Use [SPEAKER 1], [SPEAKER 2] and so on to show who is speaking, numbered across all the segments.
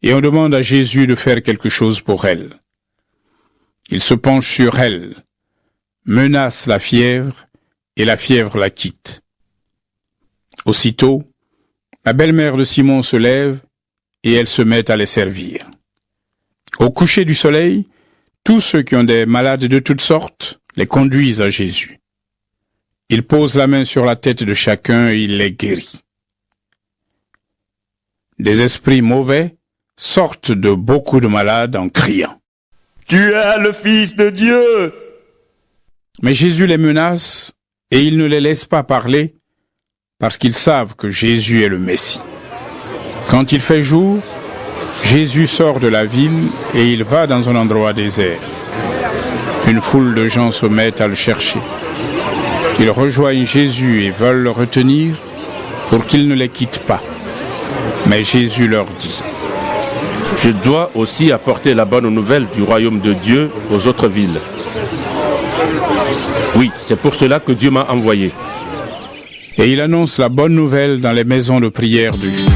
[SPEAKER 1] et on demande à Jésus de faire quelque chose pour elle. Il se penche sur elle, menace la fièvre, et la fièvre la quitte. Aussitôt, la belle-mère de Simon se lève, et elle se met à les servir. Au coucher du soleil, tous ceux qui ont des malades de toutes sortes les conduisent à Jésus. Il pose la main sur la tête de chacun et il les guérit. Des esprits mauvais sortent de beaucoup de malades en criant «
[SPEAKER 2] Tu es le Fils de Dieu !»
[SPEAKER 1] Mais Jésus les menace et il ne les laisse pas parler parce qu'ils savent que Jésus est le Messie. Quand il fait jour, Jésus sort de la ville et il va dans un endroit désert. Une foule de gens se met à le chercher. Ils rejoignent Jésus et veulent le retenir pour qu'il ne les quitte pas. Mais Jésus leur dit «
[SPEAKER 3] Je dois aussi apporter la bonne nouvelle du royaume de Dieu aux autres villes. Oui, c'est pour cela que Dieu m'a envoyé. »
[SPEAKER 1] Et il annonce la bonne nouvelle dans les maisons de prière de Juda.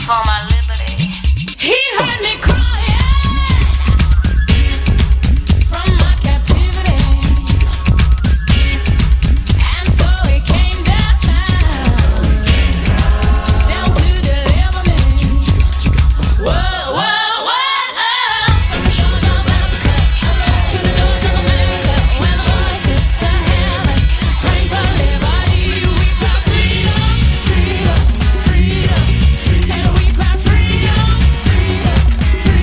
[SPEAKER 4] for my liberty. He heard me crying from my captivity, and so he came down to deliver me. Whoa, whoa, whoa, from the shores of Africa to the doors of America, where the voices to heaven praying for liberty. We cry freedom, freedom, freedom, freedom. Said we cry freedom, freedom, freedom.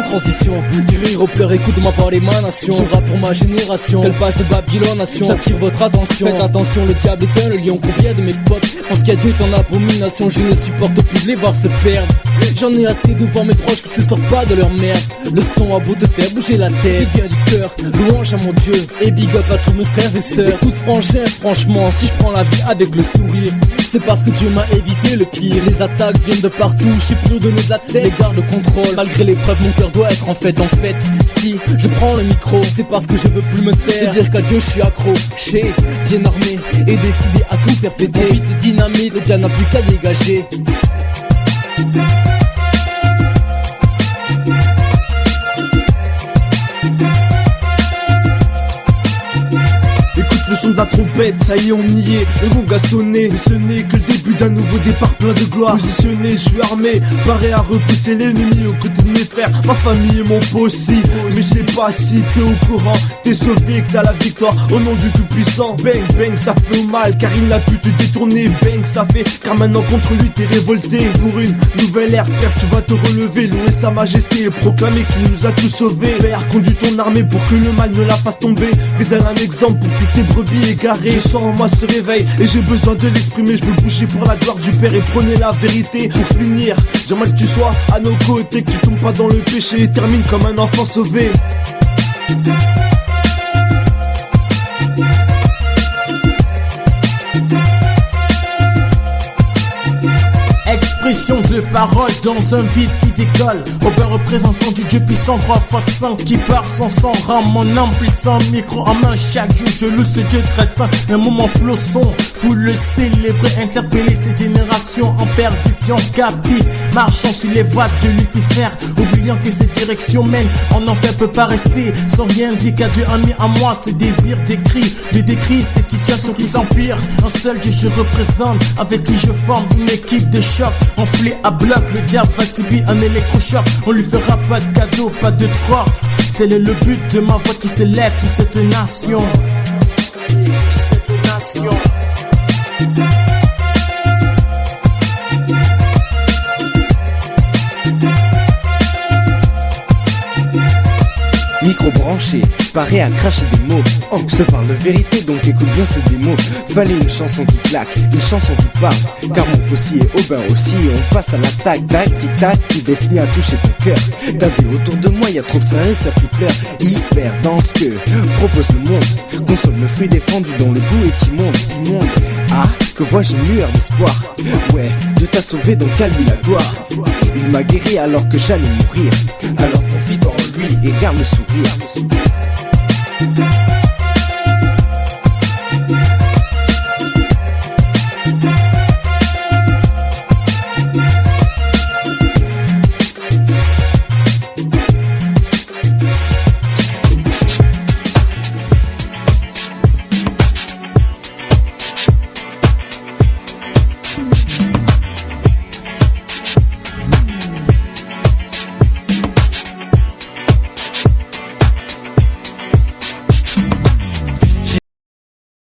[SPEAKER 5] sans transition. Du rire aux pleurs, écoute ma voix l'émanation. Je rappe pour ma génération, tel passe de Babylone nation. J'attire votre attention, faites attention, le diable est un, le lion. Combien de mes potes pensent qu'il y a Dieu est en abomination. Je ne supporte plus de les voir se perdre. J'en ai assez de voir mes proches qui se sortent pas de leur merde. Le son a beau te faire bouger la tête, il vient du cœur, louange à mon Dieu. Et big up à tous mes frères et sœurs. Écoute frangin, franchement, si je prends la vie avec le sourire, c'est parce que Dieu m'a évité le pire. Les attaques viennent de partout, je sais plus où donner de la tête. Les gardes contrôle, malgré l'épreuve mon cœur doit être en fait. Si je prends le micro, c'est parce que je veux plus me taire. De dire qu'à Dieu je suis accro, chez, bien armé et décidé à tout faire péter. Mon beat est dynamite, le diable n'a plus qu'à dégager.
[SPEAKER 6] Le son de la trompette, ça y est on y est, le gong a sonné. Mais ce n'est que le début d'un nouveau départ plein de gloire. Positionné, je suis armé, paré à repousser l'ennemi aux côtés de mes frères, ma famille et mon pot aussi. Mais je sais pas si t'es au courant, t'es sauvé que t'as la victoire au nom du tout-puissant. Bang bang ça fait mal car il n'a pu te détourner. Bang ça fait car maintenant contre lui t'es révolté. Pour une nouvelle ère frère tu vas te relever, louer sa majesté et proclamer qu'il nous a tous sauvés. Père conduis ton armée pour que le mal ne la fasse tomber. Fais un exemple pour toutes tes brebis égarées. Je sens en moi ce réveil et j'ai besoin de l'exprimer. Je veux bouger pour la gloire du Père et prôner la vérité. Pour finir, j'aimerais que tu sois à nos côtés, que tu tombes pas dans le péché et termine comme un enfant sauvé.
[SPEAKER 7] Expression de parole dans un beat qui décolle. Robert représentant du Dieu puissant, 3x5 qui part sans sang. Rame mon âme puissant, micro en main. Chaque jour je loue ce Dieu très saint. Un moment flosson pour le célébrer, interpeller cette génération en perdition, captive, marchant sur les voies de Lucifer, oubliant que cette direction mène en enfer peut pas rester sans rien dire qu'à Dieu a mis en moi ce désir d'écrit, de décrire cette situation qui s'empire. Un seul Dieu je représente, avec qui je forme une équipe de choc. Enflé à bloc, le diable va subir un électrochoc. On lui fera pas de cadeau, pas de troc. Tel est le but de ma voix qui s'élève sur cette nation. Sur cette nation.
[SPEAKER 8] Micro branché, paré à cracher des mots. Oh, je te parle de vérité, donc écoute bien ce démo. Fallait une chanson qui claque, une chanson qui parle. Car mon possi est au bain aussi. On passe à l'attaque, tac, tic tac, qui destine à toucher ton cœur. T'as vu autour de moi, y a trop de frères et sœurs qui pleurent. Ils se perdent dans ce que propose le monde. Consomme le fruit défendu dont le goût est immonde. Ah, que vois-je une lueur d'espoir. Ouais, Dieu t'a sauvé, donc à lui la gloire. Il m'a guéri alors que j'allais mourir. Alors confie en lui et garde le sourire.